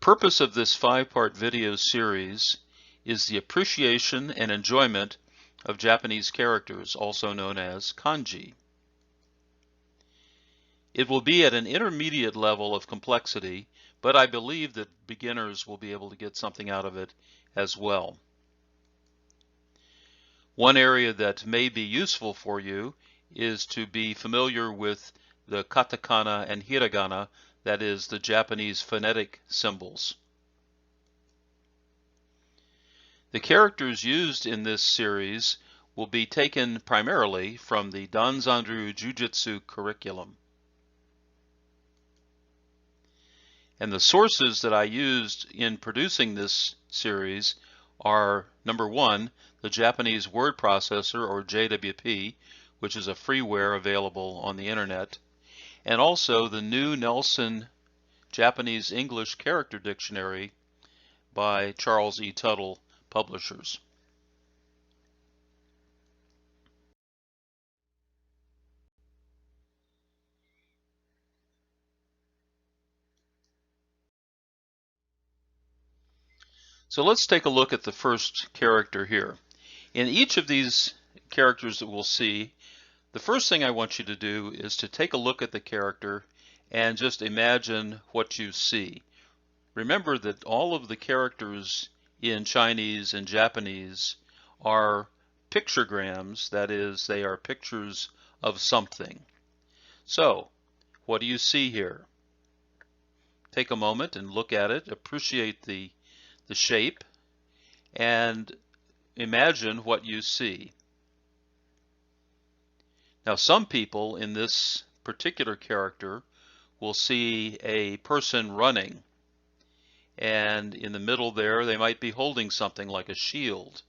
purpose of this 5-part video series is the appreciation and enjoyment of Japanese characters, also known as kanji. It will be at an intermediate level of complexity, but I believe that beginners will be able to get something out of it as well. One area that may be useful for you is to be familiar with the katakana and hiragana, that is, the Japanese phonetic symbols. The characters used in this series will be taken primarily from the Danzan-Ryu Jujutsu curriculum. And the sources that I used in producing this series are, number one, the Japanese Word Processor, or JWP, which is a freeware available on the internet, and also the new Nelson Japanese English Character Dictionary by Charles E. Tuttle Publishers. So let's take a look at the first character here. In each of these characters that we'll see, the first thing I want you to do is to take a look at the character and just imagine what you see. Remember that all of the characters in Chinese and Japanese are pictograms, that is, they are pictures of something. So, what do you see here? Take a moment and look at it, appreciate the shape, and imagine what you see. Now, some people in this particular character will see a person running, and in the middle there they might be holding something like a shield.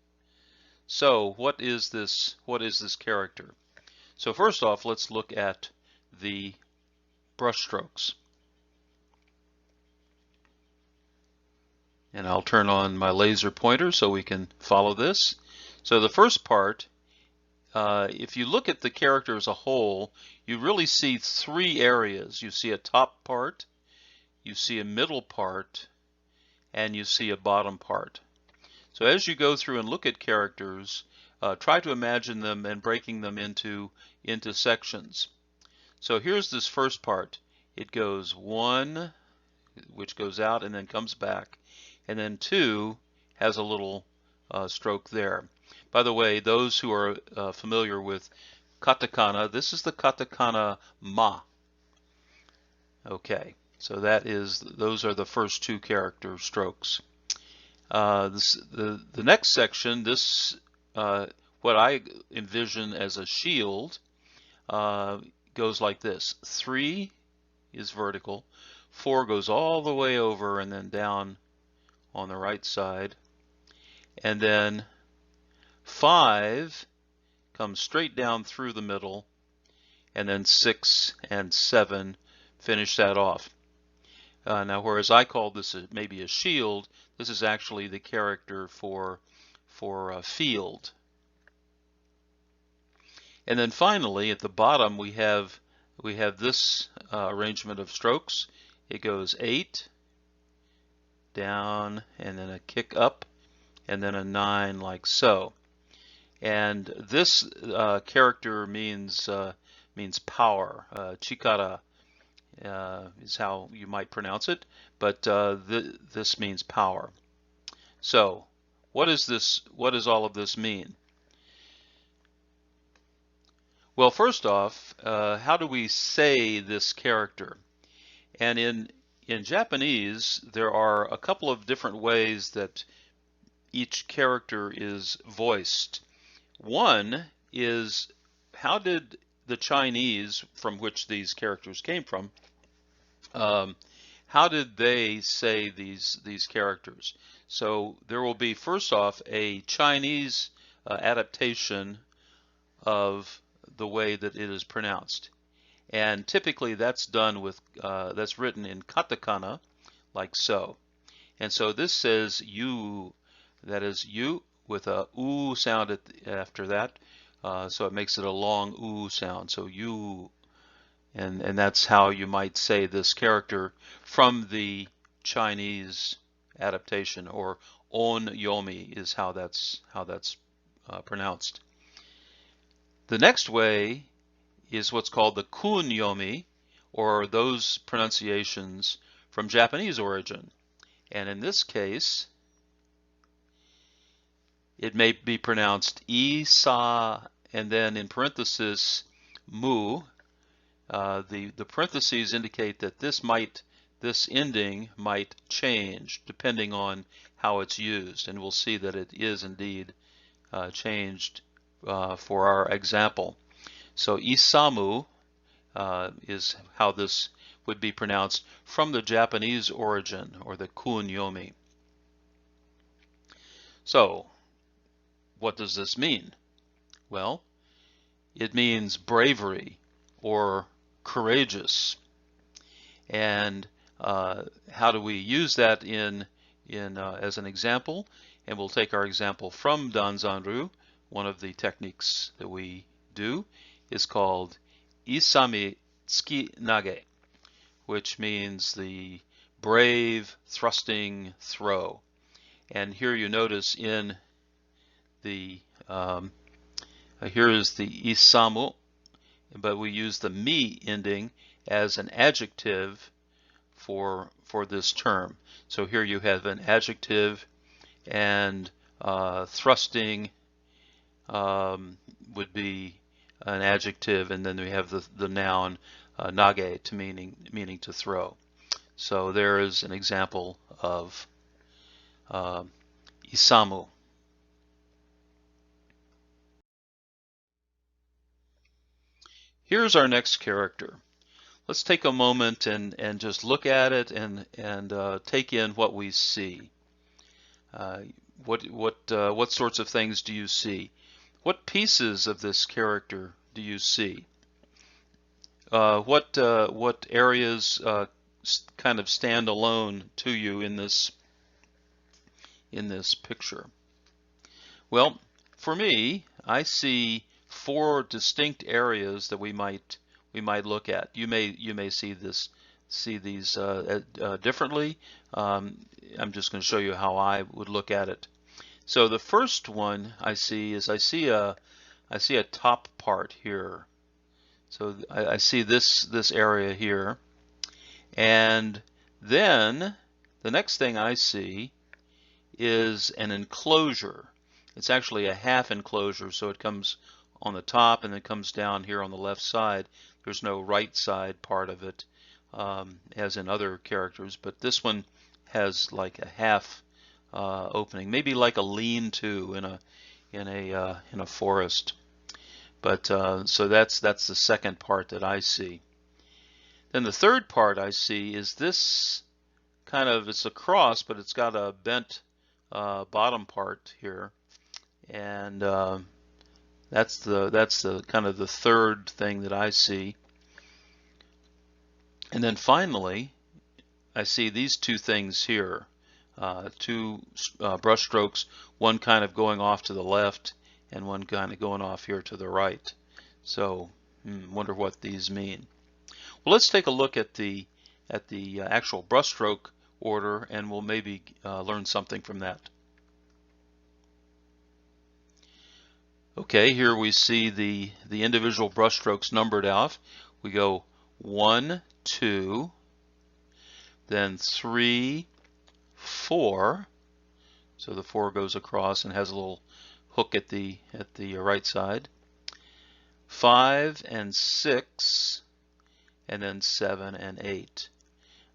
So what is this character? So first off, let's look at the brushstrokes. And I'll turn on my laser pointer so we can follow this. So the first part, if you look at the character as a whole, you really see three areas. You see a top part, you see a middle part, and you see a bottom part. So as you go through and look at characters, try to imagine them and breaking them into sections. So here's this first part. It goes 1, which goes out and then comes back, and then 2 has a little stroke there. By the way, those who are familiar with katakana, this is the katakana ma. Okay, so those are the first 2 character strokes. The next section, what I envision as a shield, goes like this. 3 is vertical, 4 goes all the way over and then down on the right side, and then 5 comes straight down through the middle, and then 6 and 7 finish that off. Now, whereas I call this maybe a shield, this is actually the character for field. And then finally, at the bottom, we have this arrangement of strokes. It goes 8 down, and then a kick up, and then a 9 like so. And this character means power. Chikara is how you might pronounce it, but this means power. So, what does all of this mean? Well, first off, how do we say this character? And in Japanese, there are a couple of different ways that each character is voiced. One is, how did the Chinese, from which these characters came from, how did they say these characters? So there will be, first off, a Chinese adaptation of the way that it is pronounced, and typically that's done with that's written in katakana, like so. And so this says you, that is you with a oo sound after that, so it makes it a long oo sound. So you, and that's how you might say this character from the Chinese adaptation, or onyomi is how that's pronounced. The next way is what's called the kunyomi, or those pronunciations from Japanese origin. And in this case, it may be pronounced isa, and then in parenthesis mu. The parentheses indicate that this ending might change depending on how it's used, and we'll see that it is indeed changed for our example. So isamu is how this would be pronounced from the Japanese origin, or the kunyomi. So, what does this mean? Well, it means bravery or courageous. And how do we use that as an example? And we'll take our example from Danzan-Ryu. One of the techniques that we do is called Isami Tsuki Nage, which means the brave thrusting throw. And here you notice in the here is the isamu, but we use the mi ending as an adjective for this term. So here you have an adjective, and thrusting would be an adjective, and then we have the noun nage, to meaning to throw. So there is an example of isamu. Here's our next character. Let's take a moment and just look at it and take in what we see. What sorts of things do you see? What pieces of this character do you see? What areas kind of stand alone to you in this picture? Well, for me, I see 4 distinct areas that we might look at. You may see these differently. I'm just going to show you how I would look at it. So the first one I see is I see a top part here. So I see this area here, and then the next thing I see is an enclosure. It's actually a half enclosure, so it comes on the top and then comes down here on the left side. There's no right side part of it, as in other characters, but this one has like a half opening, maybe like a lean-to in a forest. But so that's the second part that I see. Then the third part I see is this kind of, it's a cross, but it's got a bent bottom part here, and that's the kind of the third thing that I see. And then finally, I see these 2 things here, 2 brush strokes, one kind of going off to the left and one kind of going off here to the right. So, wonder what these mean. Well, let's take a look at the actual brushstroke order, and we'll maybe learn something from that. Okay, here we see the individual brushstrokes numbered off. We go 1, 2, then 3, 4. So the 4 goes across and has a little hook at the right side. 5 and 6, and then 7 and 8.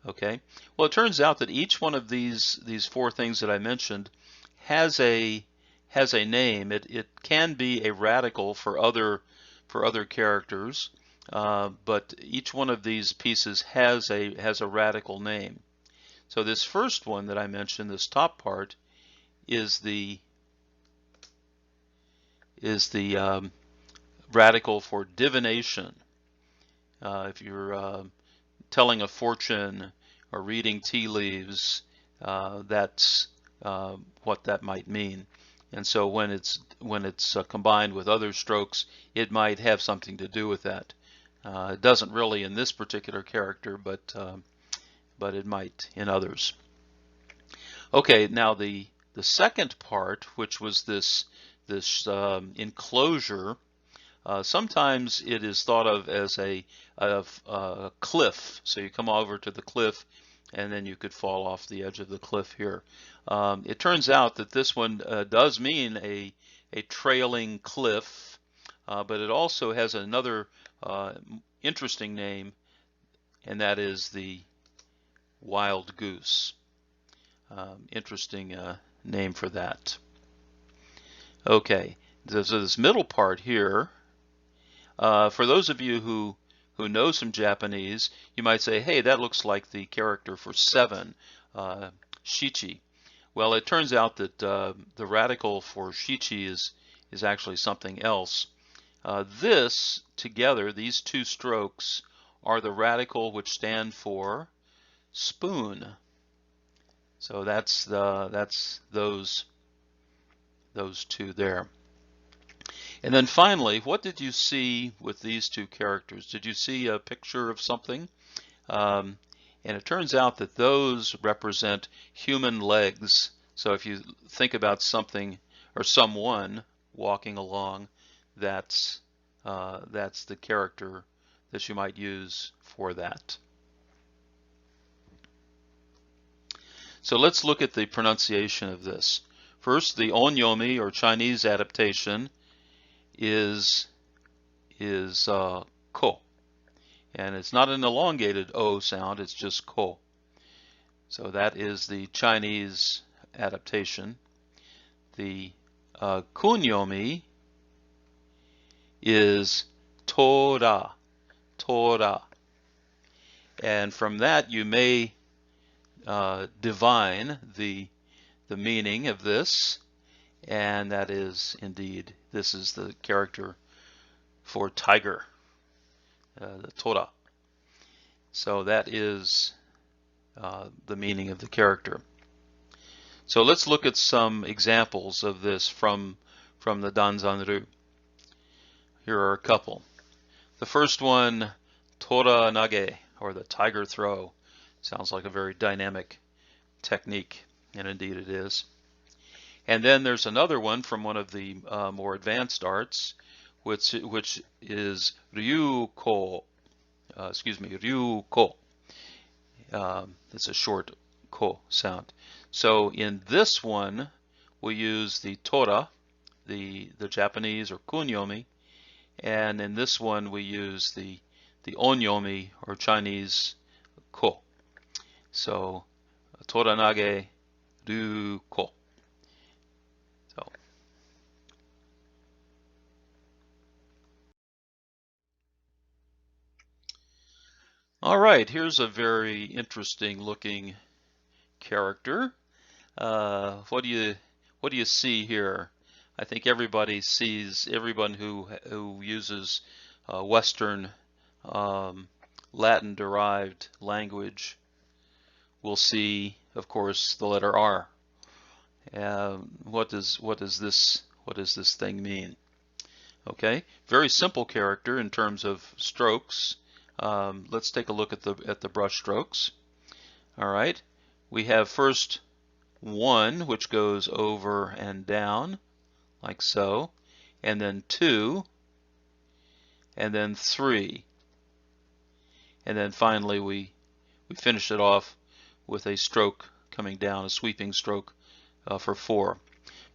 Okay. Well, it turns out that each one of these 4 things that I mentioned has a name. It can be a radical for other characters, but each one of these pieces has a radical name. So this first one that I mentioned, this top part, is the radical for divination. If you're telling a fortune or reading tea leaves, that's what that might mean. And so when it's combined with other strokes, it might have something to do with that. It doesn't really in this particular character, but it might in others. Okay, now the second part, which was this enclosure, sometimes it is thought of as a cliff. So you come over to the cliff, and then you could fall off the edge of the cliff here. It turns out that this one does mean a trailing cliff, but it also has another interesting name, and that is the wild goose. Interesting name for that. Okay, so this middle part here, for those of you who know some Japanese, you might say, hey, that looks like the character for 7, shichi. Well, it turns out that the radical for shichi is actually something else. This together, these two strokes, are the radical which stand for spoon. So that's those two there. And then finally, what did you see with these two characters? Did you see a picture of something? And it turns out that those represent human legs. So if you think about something or someone walking along, that's the character that you might use for that. So let's look at the pronunciation of this. First, the onyomi, or Chinese adaptation, is ko. And it's not an elongated O sound, it's just ko. So that is the Chinese adaptation. The kunyomi is tora, tora. And from that you may divine the meaning of this, and that is indeed, this is the character for tiger, the tora. So that is the meaning of the character. So let's look at some examples of this from the Danzan-Ryu. Here are a couple. The first one, tora nage, or the tiger throw. Sounds like a very dynamic technique, and indeed it is. And then there's another one from one of the more advanced arts, which is ryu-ko. Ryu-ko. It's a short ko sound. So in this one, we use the tora, the Japanese or kunyomi, and in this one we use the onyomi or Chinese ko. So tora nage, ryu ko. So all right, here's a very interesting looking character. What do you see here? I think everybody sees, everyone who uses Western Latin-derived language will see, of course, the letter R. What does this thing mean? Okay, very simple character in terms of strokes. Let's take a look at the brush strokes. All right, we have first 1, which goes over and down like so, and then 2, and then 3, and then finally we finish it off with a stroke coming down, a sweeping stroke for 4.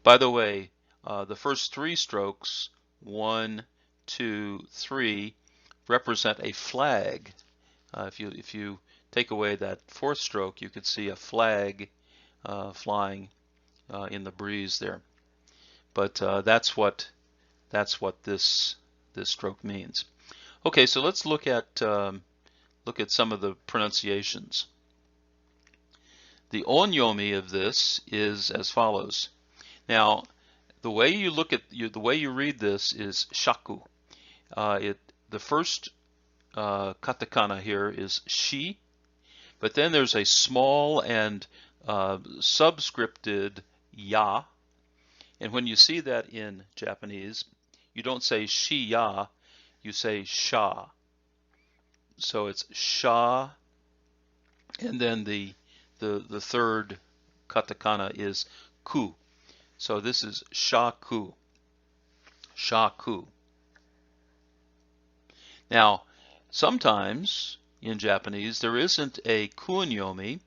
By the way, the first 3 strokes, 1, 2, 3, represent a flag. If you take away that 4th stroke, you could see a flag flying in the breeze there. But that's what this stroke means. Okay, so let's look at some of the pronunciations. The onyomi of this is as follows. Now, the way you read this is shaku. The first katakana here is shi, but then there's a small and subscripted ya. And when you see that in Japanese, you don't say shi ya, you say sha. So it's sha, and then the third katakana is ku. So this is shaku. Shaku. Now, sometimes in Japanese there isn't a kunyomi,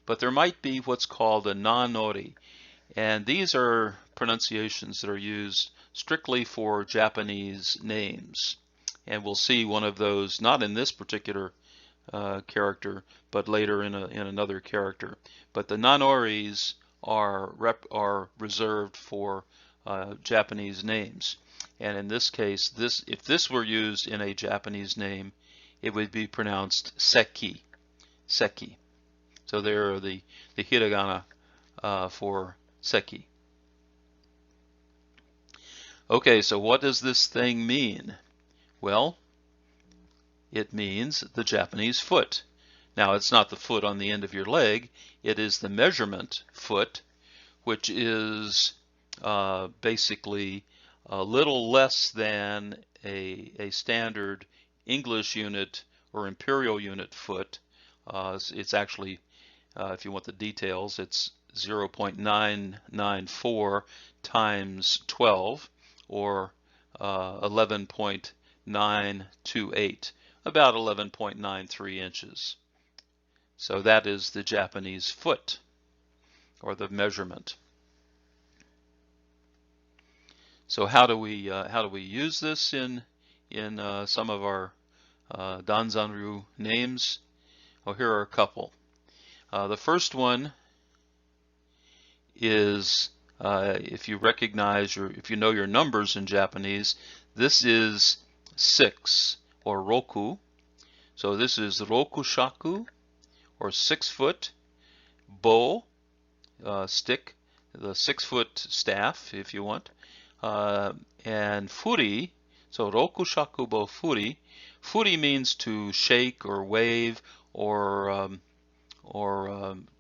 but there might be what's called a nanori. And these are pronunciations that are used strictly for Japanese names. And we'll see one of those, not in this particular character, but later in another character. But the nanoris are reserved for Japanese names. And in this case, if this were used in a Japanese name, it would be pronounced seki. Seki. So there are the hiragana for seki. Okay, so what does this thing mean? Well, it means the Japanese foot. Now, it's not the foot on the end of your leg. It is the measurement foot, which is basically a little less than a standard English unit or imperial unit foot. It's actually, if you want the details, it's 0.994 times 12, or 11.928, about 11.93 inches. So that is the Japanese foot, or the measurement. So how do we use this in some of our Danzan-Ryu names? Well, here are a couple. The first one is if you recognize if you know your numbers in Japanese, this is 6, or roku. So this is rokushaku, or 6 foot. Bo, stick, the 6 foot staff, if you want. And furi, so rokushaku bo furi. Furi means to shake or wave or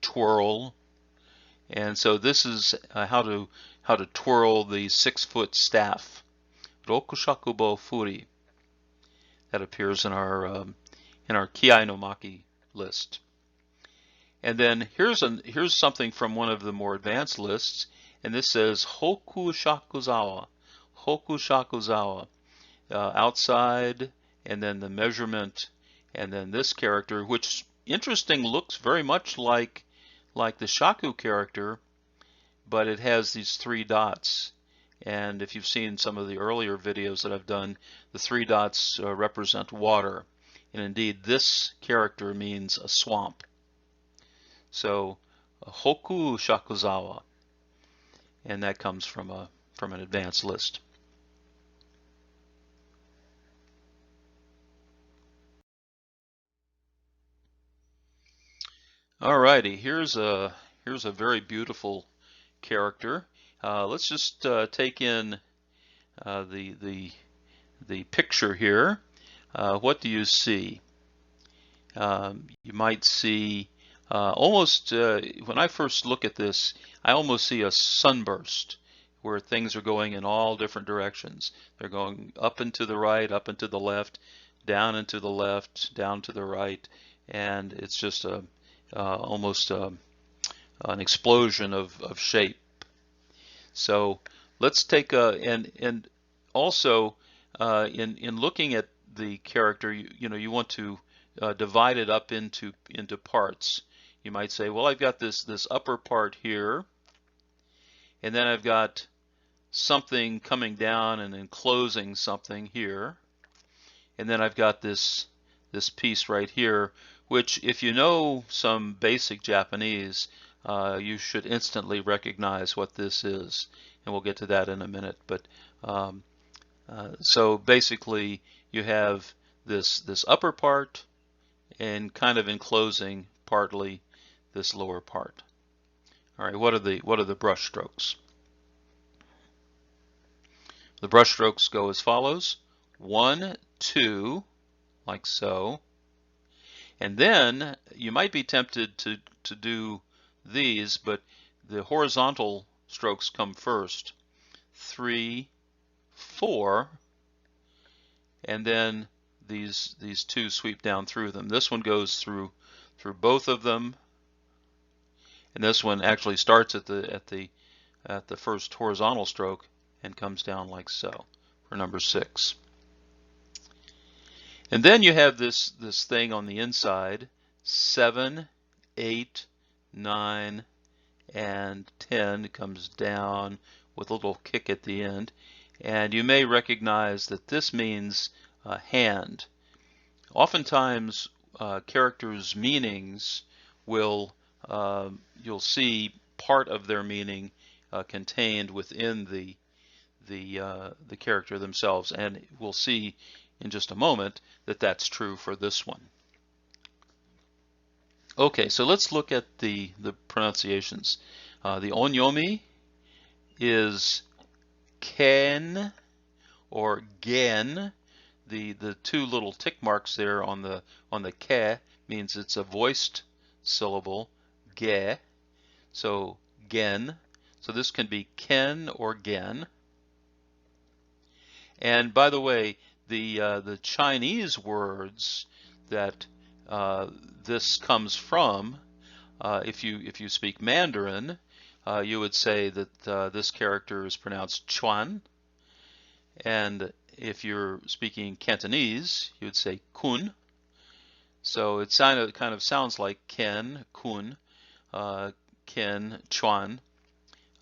twirl. And so this is how to twirl the 6 foot staff. Rokushaku bo furi. That appears in our Kiai no Maki list. And then here's something from one of the more advanced lists, and this says Hoku Shakuzawa. Hoku Shakuzawa. Outside, and then the measurement, and then this character, which interesting, looks very much like the Shaku character, but it has these 3 dots. And if you've seen some of the earlier videos that I've done, the 3 dots represent water. And indeed, this character means a swamp. So, Hoku Shakuzawa. And that comes from an advanced list. Alrighty, here's a very beautiful character. Let's just take in the picture here. What do you see? You might see almost, when I first look at this, I almost see a sunburst where things are going in all different directions. They're going up and to the right, up and to the left, down and to the left, down to the right, and it's just almost an explosion of shape. So let's take and also in looking at the character, you want to divide it up into parts. You might say, well, I've got this upper part here, and then I've got something coming down and enclosing something here, and then I've got this piece right here, which, if you know some basic Japanese, you should instantly recognize what this is, and we'll get to that in a minute. But so basically, you have this upper part and kind of enclosing partly this lower part. All right, what are the brush strokes? The brush strokes go as follows: 1, 2, like so. And then you might be tempted to do these, but the horizontal strokes come first. 3, 4, and then these 2 sweep down through them. This one goes through both of them, And this one actually starts at the first horizontal stroke and comes down like so for number 6. And then you have this thing on the inside, 7, 8, 9, and 10. It comes down with a little kick at the end. And you may recognize that this means hand. Oftentimes, characters' meanings will, you'll see part of their meaning contained within the character themselves, and we'll see in just a moment that that's true for this one. Okay, so let's look at the pronunciations. The onyomi is ken or gen. The two little tick marks there on the ke means it's a voiced syllable, ge. So gen. So this can be ken or gen. And by the way, the Chinese words that this comes from, if you speak Mandarin, you would say that this character is pronounced chuan, and if you're speaking Cantonese, you would say kun. So it kind of sounds like ken, kun, ken, chuan,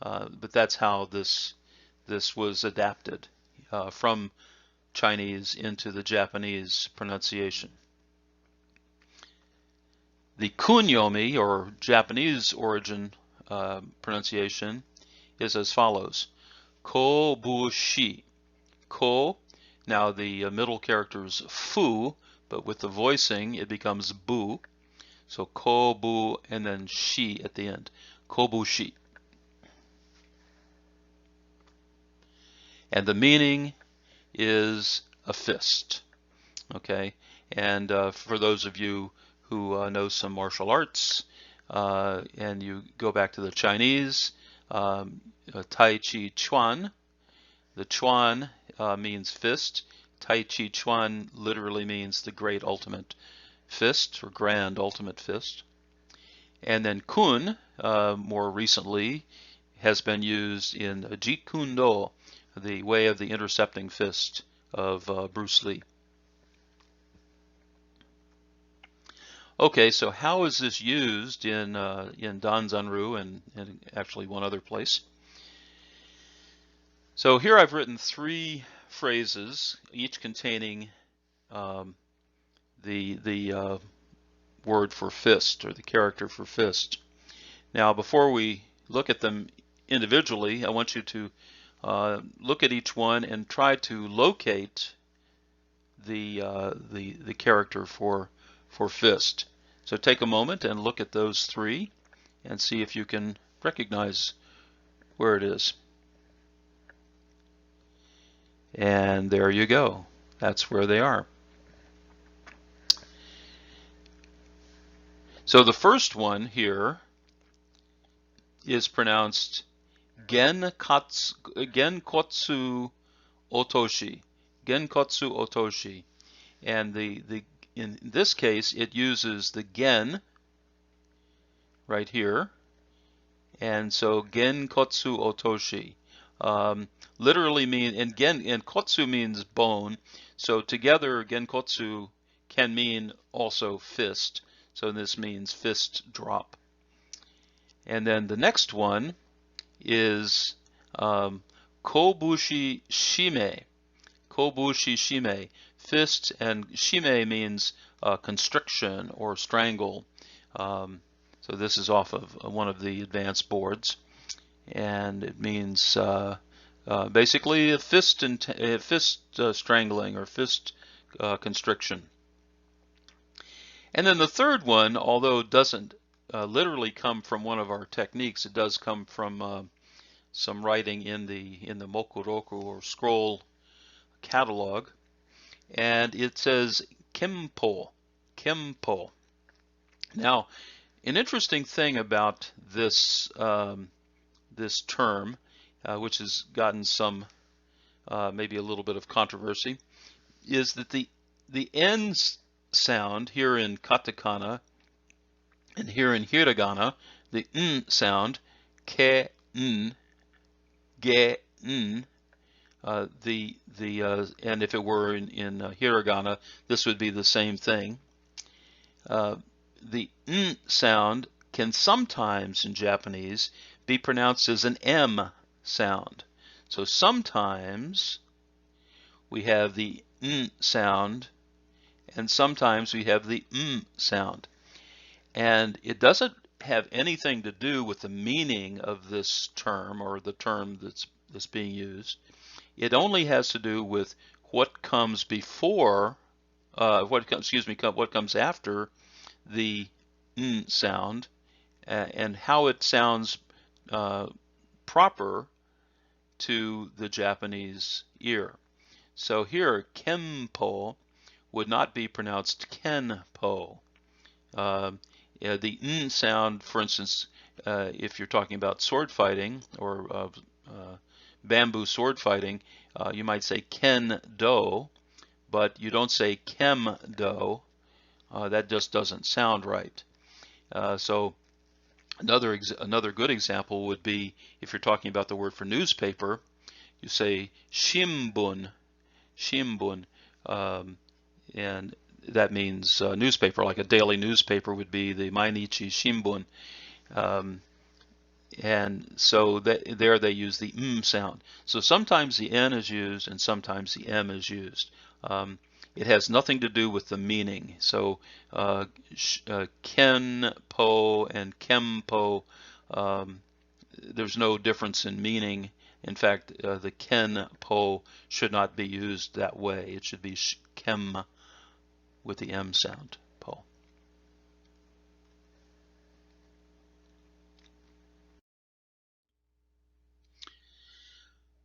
but that's how this was adapted from Chinese into the Japanese pronunciation. The kunyomi, or Japanese origin pronunciation, is as follows: kobushi. Ko, now the middle character is fu, but with the voicing it becomes bu. So kobu and then shi at the end. Kobushi. And the meaning is a fist. Okay, and for those of you who know some martial arts, and you go back to the Chinese, Tai Chi Chuan. The Chuan means fist. Tai Chi Chuan literally means the great ultimate fist, or grand ultimate fist. And then Kun, more recently, has been used in Jeet Kune Do, the way of the intercepting fist of Bruce Lee. Okay, so how is this used in Danzan-Ryu and actually one other place? So here I've written 3 phrases, each containing the word for fist, or the character for fist. Now, before we look at them individually, I want you to look at each one and try to locate the character for fist. So take a moment and look at those 3 and see if you can recognize where it is. And there you go. That's where they are. So the first one here is pronounced Genkotsu Otoshi. Genkotsu Otoshi. And in this case, it uses the gen right here. And so Genkotsu Otoshi. Literally mean, and kotsu means bone, so together genkotsu can mean also fist, so this means fist drop. And then the next one is kobushi shime. Kobushi shime, fist, and shime means constriction or strangle. So this is off of one of the advanced boards, and it means basically a fist strangling or fist constriction. And then the third one, although it doesn't literally come from one of our techniques, it does come from some writing in the Mokuroku, or scroll catalog, and it says Kempo. Kempo. Now, an interesting thing about this this term, which has gotten some maybe a little bit of controversy, is that the N sound here in katakana and here in hiragana, the n sound, ke n, ge n. And if it were in hiragana, this would be the same thing. The n sound can sometimes in Japanese be pronounced as an M sound. So sometimes we have the n sound and sometimes we have the m sound. And it doesn't have anything to do with the meaning of this term or the term that's being used. It only has to do with what comes before, what comes after the n sound, and how it sounds proper to the Japanese ear. So here, kenpo would not be pronounced kenpo. The n sound, for instance, if you're talking about sword fighting or bamboo sword fighting, you might say ken-do, but you don't say kem-do. That just doesn't sound right. So another good example would be if you're talking about the word for newspaper, you say shimbun, shimbun, and that means newspaper, like a daily newspaper would be the Mainichi Shimbun. And so there they use the m sound. So sometimes the n is used and sometimes the m is used. It has nothing to do with the meaning. So ken-po and kem-po, there's no difference in meaning. In fact, the ken-po should not be used that way. It should be kem with the m sound, po.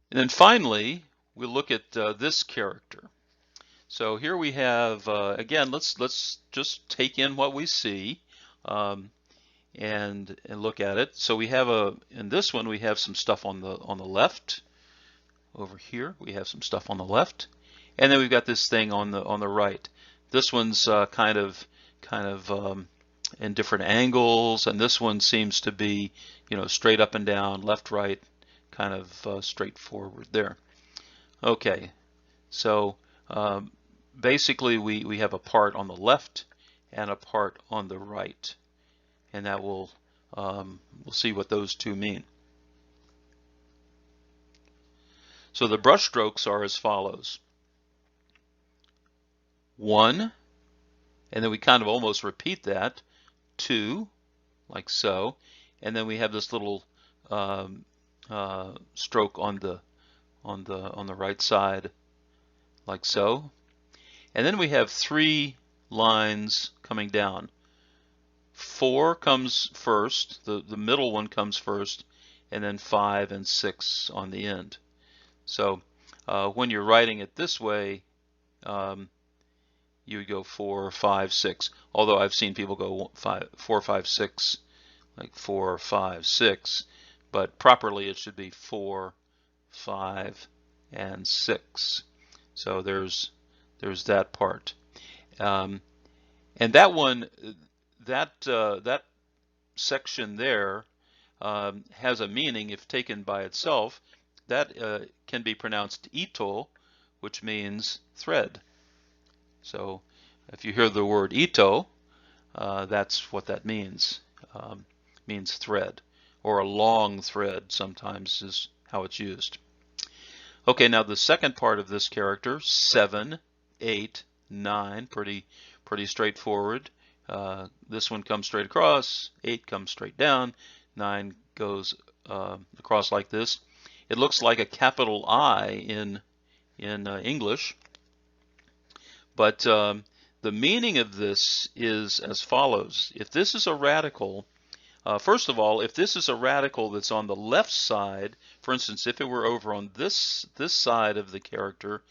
And then finally, we'll look at this character. So here we have, again, let's just take in what we see and look at it. So we have in this one we have some stuff on the left. Over here we have some stuff on the left, and then we've got this thing on the right. This one's kind of in different angles, and this one seems to be, straight up and down, left, right, kind of straightforward there. Okay, so basically we have a part on the left and a part on the right, and that we'll see what those two mean. So the brush strokes are as follows. 1, and then we kind of almost repeat that. 2, like so, and then we have this little stroke on the right side, like so, and then we have 3 lines coming down. 4 comes first, the middle one comes first, and then 5 and 6 on the end. So when you're writing it this way, you would go 4, 5, 6. Although I've seen people go 4, 5, 6, like 4, 5, 6, but properly it should be 4, 5, and 6. So there's that part, and that one, that section there has a meaning if taken by itself. That can be pronounced ito, which means thread. So if you hear the word ito, that's what that means. Means thread, or a long thread sometimes is how it's used. Okay, now the second part of this character, 7, 8, 9, pretty straightforward. This one comes straight across, 8 comes straight down, 9 goes across like this. It looks like a capital I in English, but the meaning of this is as follows. If this is a radical, first of all, if this is a radical that's on the left side, for instance, if it were over on this side of the character,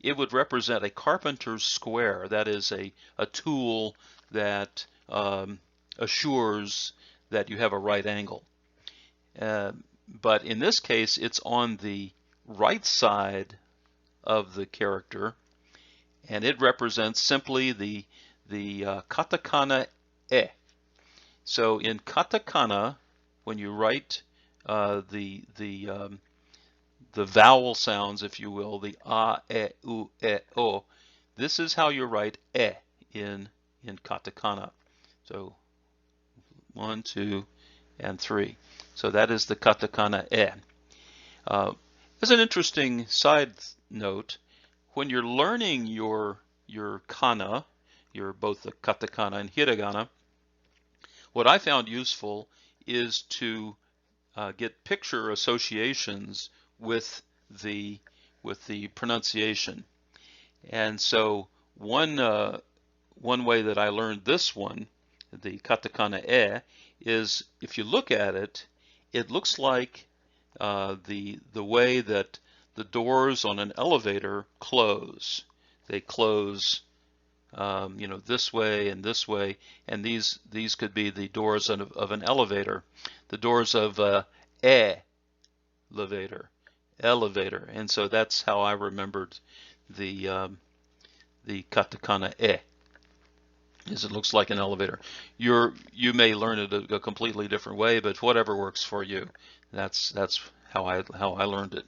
it would represent a carpenter's square. That is a tool that assures that you have a right angle. But in this case, it's on the right side of the character, and it represents simply the katakana e. So in katakana, when you write the vowel sounds, if you will, the a, u, o, this is how you write in katakana. So 1, 2, and 3. So that is the katakana As an interesting side note, when you're learning your kana, both the katakana and hiragana, what I found useful is to get picture associations with the pronunciation. And so one way that I learned this one, the katakana is if you look at it, it looks like the way that the doors on an elevator close. They close, this way and this way, and these could be the doors of an elevator, the doors of elevator, and so that's how I remembered the katakana is it looks like an elevator. You may learn it a completely different way, but whatever works for you. That's how I learned it.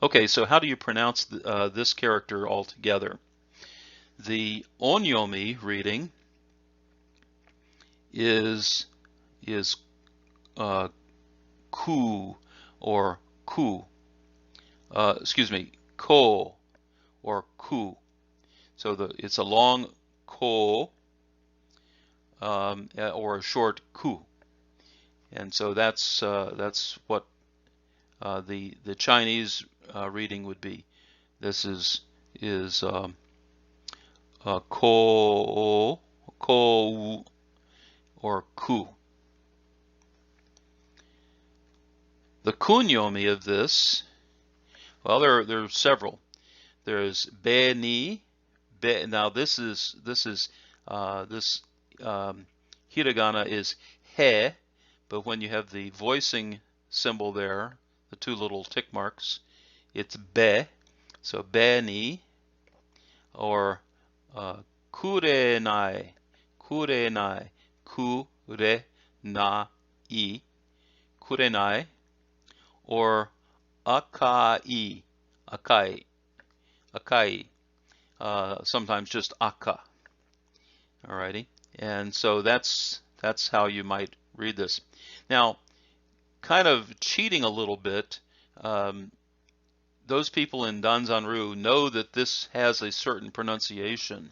Okay, so how do you pronounce this character altogether? The onyomi reading is ku or ku. Excuse me, ko or ku. So it's a long ko or a short ku, and so that's what the Chinese reading would be. This is ko or ku. The kunyomi of this, well, there are several. There's be ni. Now this hiragana is he, but when you have the voicing symbol there, the two little tick marks, it's be. So be ni, or kurenai, kurenai, kurenai, kurenai, or akai, akai, akai. Sometimes just aka. Alrighty, and so that's how you might read this. Now, kind of cheating a little bit, those people in Danzan-Ryu know that this has a certain pronunciation,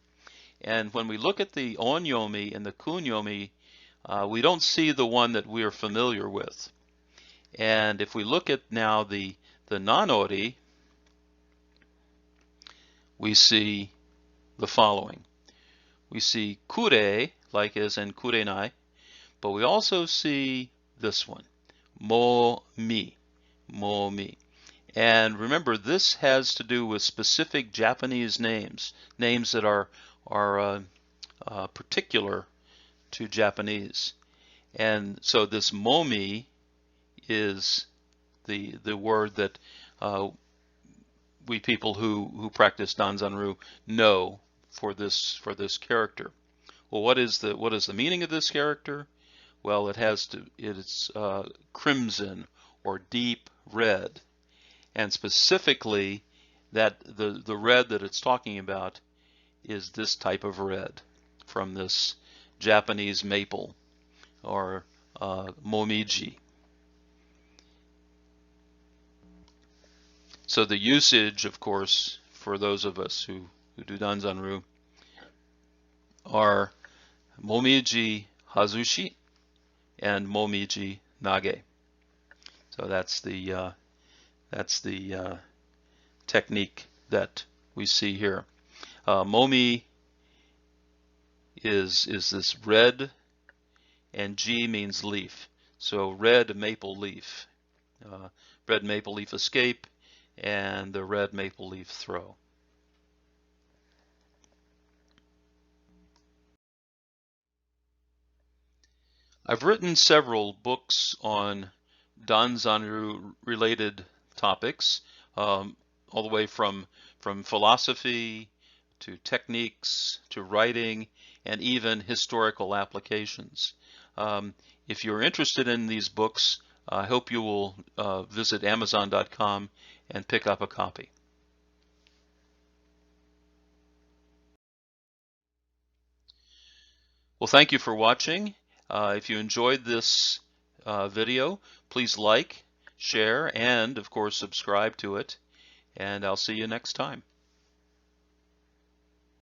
and when we look at the onyomi and the kunyomi, we don't see the one that we are familiar with. And if we look at now the nanori, we see the following. We see kure, like as in kurenai, but we also see this one, mo-mi, mo-mi. And remember, this has to do with specific Japanese names that are particular to Japanese. And so this momi is the word that we people who practice Danzan-Ryu know for this character. Well, what is the meaning of this character? Well, it's crimson or deep red, and specifically that the red that it's talking about is this type of red from this Japanese maple or momiji. So the usage, of course, for those of us who do Danzan-Ryu are momiji hazushi and momiji nage. So that's the technique that we see here. Momi is this red, and ji means leaf. So red maple leaf, red maple leaf escape, and the red maple leaf throw. I've written several books on Danzan-Ryu related topics, all the way from philosophy to techniques, to writing, and even historical applications. If you're interested in these books, I hope you will visit Amazon.com and pick up a copy. Well, thank you for watching. If you enjoyed this video, please like, share, and of course subscribe to it. And I'll see you next time.